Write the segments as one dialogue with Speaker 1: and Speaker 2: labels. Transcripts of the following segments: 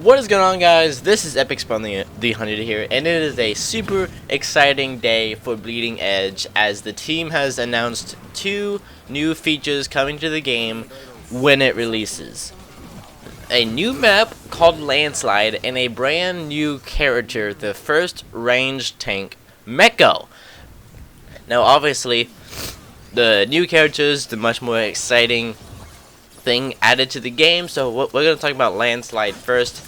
Speaker 1: What is going on, guys? This is Epic Spawn the Hunted here, and it is a super exciting day for Bleeding Edge as the team has announced 2 new features coming to the game when it releases. A new map called Landslide and a brand new character, the first ranged tank, Mekko. Now obviously, the new characters, the much more exciting thing added to the game, so we're going to talk about Landslide first.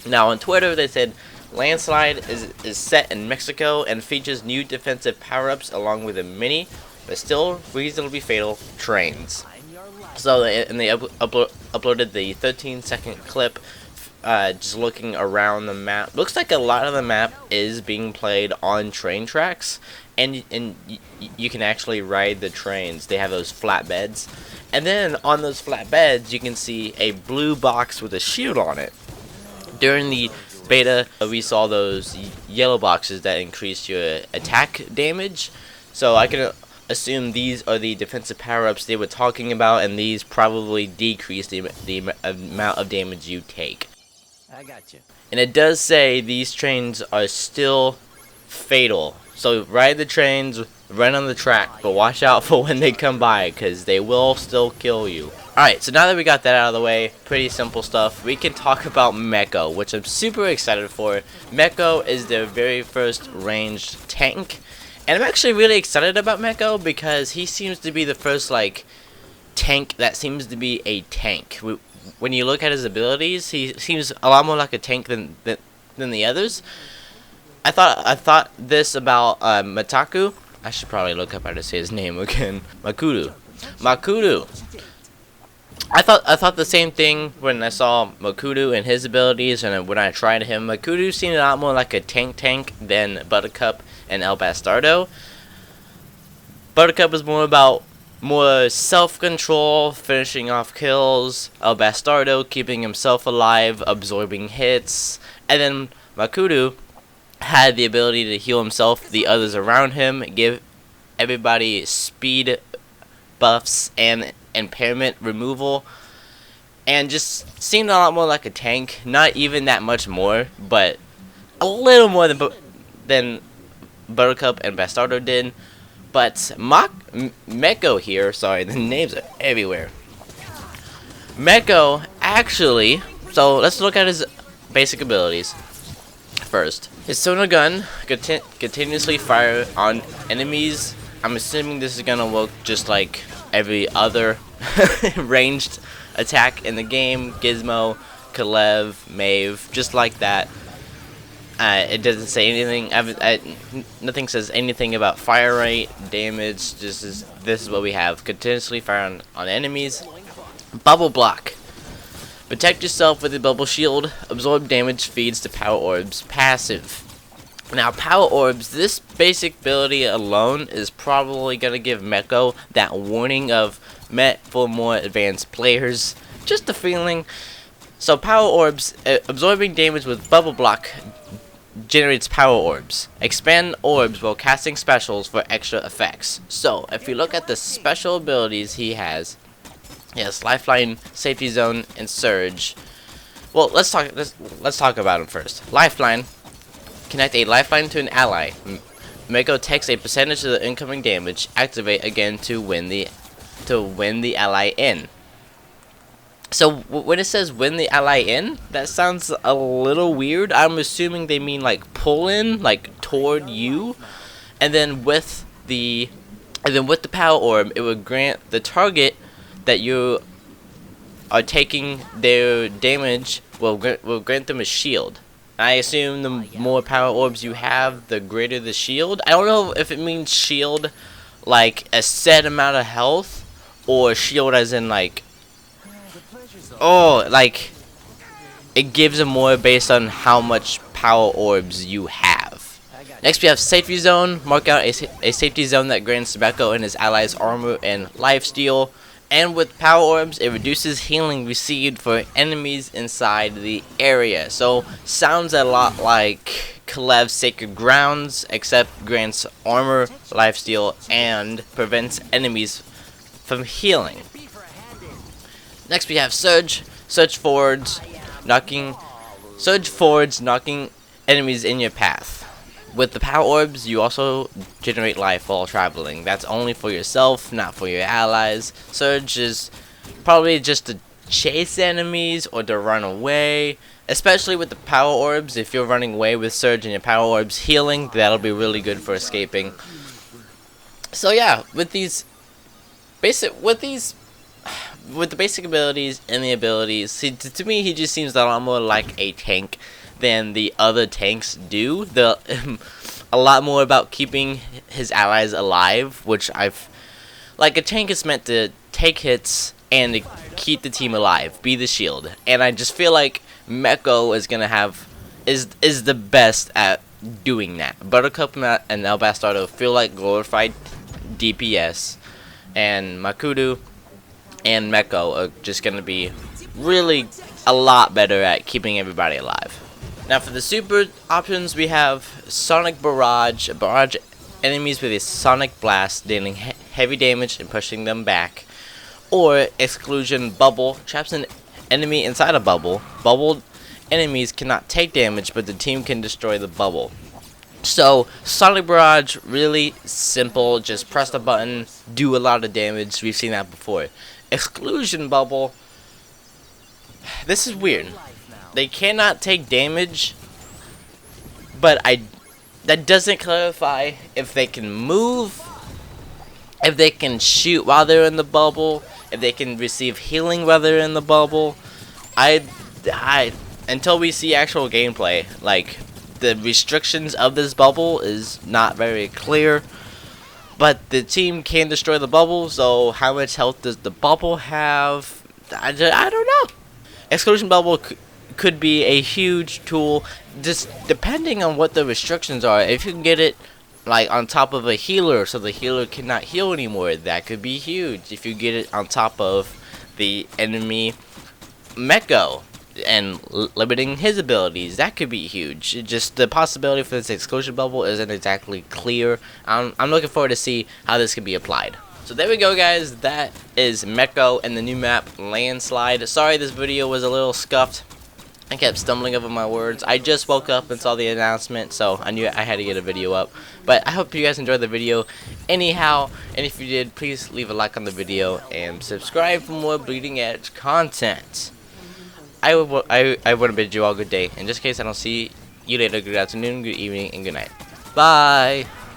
Speaker 1: Now on Twitter they said Landslide is set in Mexico and features new defensive power-ups along with a mini but still reasonably fatal trains. So they uploaded the 13-second clip just looking around the map. Looks like a lot of the map is being played on train tracks, and you can actually ride the trains. They have those flatbeds, and then on those flatbeds you can see a blue box with a shield on it. During the beta we saw those yellow boxes that increase your attack damage, so I can assume these are the defensive power-ups they were talking about, and these probably decrease the amount of damage you take.
Speaker 2: I got you.
Speaker 1: And it does say these trains are still fatal, so ride the trains, run on the track, but watch out for when they come by, because they will still kill you. Alright, so now that we got that out of the way, pretty simple stuff, we can talk about Mekko, which I'm super excited for. Mekko is their very first ranged tank, and I'm actually really excited about Mekko because he seems to be the first, tank that seems to be a tank. When you look at his abilities, he seems a lot more like a tank than the others. I thought this about Mataku. I should probably look up how to say his name again. Makudu. I thought the same thing when I saw Makudu and his abilities, and when I tried him, Makudu seemed a lot more like a tank than Buttercup and El Bastardo. Buttercup is more self-control, finishing off kills. El Bastardo keeping himself alive, absorbing hits, and then Makudu had the ability to heal himself, the others around him, give everybody speed buffs and impairment removal, and just seemed a lot more like a tank. Not even that much more, but a little more than Buttercup and Bastardo did. But Mekko here, sorry, the names are everywhere. Mekko actually, so let's look at his basic abilities first. His sonar gun continuously fire on enemies. I'm assuming this is gonna look just like every other ranged attack in the game. Gizmo, Kalev, Maeve, just like that. It doesn't say anything. Nothing says anything about fire rate, damage. This is what we have. Continuously fire on enemies. Bubble block. Protect yourself with a bubble shield. Absorb damage feeds to power orbs. Passive. Now, power orbs, this basic ability alone is probably going to give Mekko that warning of met for more advanced players. Just a feeling. So, power orbs, absorbing damage with bubble block generates power orbs. Expand orbs while casting specials for extra effects. So, if you look at the special abilities he has Lifeline, Safety Zone, and Surge. Well, let's talk about them first. Lifeline. Connect a lifeline to an ally. Mekko takes a percentage of the incoming damage. Activate again to win the ally in. So when it says win the ally in, that sounds a little weird. I'm assuming they mean like pull in, like toward you, and then with the power orb, it would grant the target that you are taking their damage will grant them a shield. I assume the more power orbs you have, the greater the shield. I don't know if it means shield like a set amount of health, or shield as in like, oh, like it gives them more based on how much power orbs you have. Next we have Safety Zone. Mark out a safety zone that grants Mekko and his allies armor and lifesteal. And with power orbs, it reduces healing received for enemies inside the area. So, sounds a lot like Kalev's Sacred Grounds, except grants armor, lifesteal, and prevents enemies from healing. Next we have Surge. Surge forwards, knocking Surge forwards, knocking enemies in your path. With the power orbs, you also generate life while traveling. That's only for yourself, not for your allies. Surge is probably just to chase enemies or to run away. Especially with the power orbs, if you're running away with Surge and your power orbs healing, that'll be really good for escaping. So yeah, with the basic abilities and the abilities, to me he just seems a lot more like a tank than the other tanks do. A lot more about keeping his allies alive, which like a tank is meant to take hits and to keep the team alive, be the shield. And I just feel like Mekko is the best at doing that. Buttercup and El Bastardo feel like glorified DPS, and Makudu and Mekko are just gonna be really a lot better at keeping everybody alive. Now for the super options, we have Sonic Barrage. Barrage enemies with a sonic blast, dealing heavy damage and pushing them back. Or Exclusion Bubble, traps an enemy inside a bubble. Bubbled enemies cannot take damage, but the team can destroy the bubble. So Sonic Barrage, really simple, just press the button, do a lot of damage. We've seen that before. Exclusion Bubble, this is weird. They cannot take damage, but that doesn't clarify if they can move, if they can shoot while they're in the bubble, if they can receive healing while they're in the bubble. Until we see actual gameplay, like, the restrictions of this bubble is not very clear. But the team can destroy the bubble, so how much health does the bubble have? I don't know. Exclusion Bubble could be a huge tool, just depending on what the restrictions are. If you can get it like on top of a healer, so the healer cannot heal anymore, that could be huge. If you get it on top of the enemy Mekko and limiting his abilities, that could be huge. Just the possibility for this Exclusion Bubble isn't exactly clear. I'm looking forward to see how this can be applied. So there we go, guys. That is Mekko and the new map Landslide. Sorry this video was a little scuffed. I kept stumbling over my words. I just woke up and saw the announcement, so I knew I had to get a video up. But I hope you guys enjoyed the video anyhow, and if you did, please leave a like on the video and subscribe for more bleeding edge content. I want to bid you all good day, and just in case I don't see you later, good afternoon, good evening, and good night. Bye!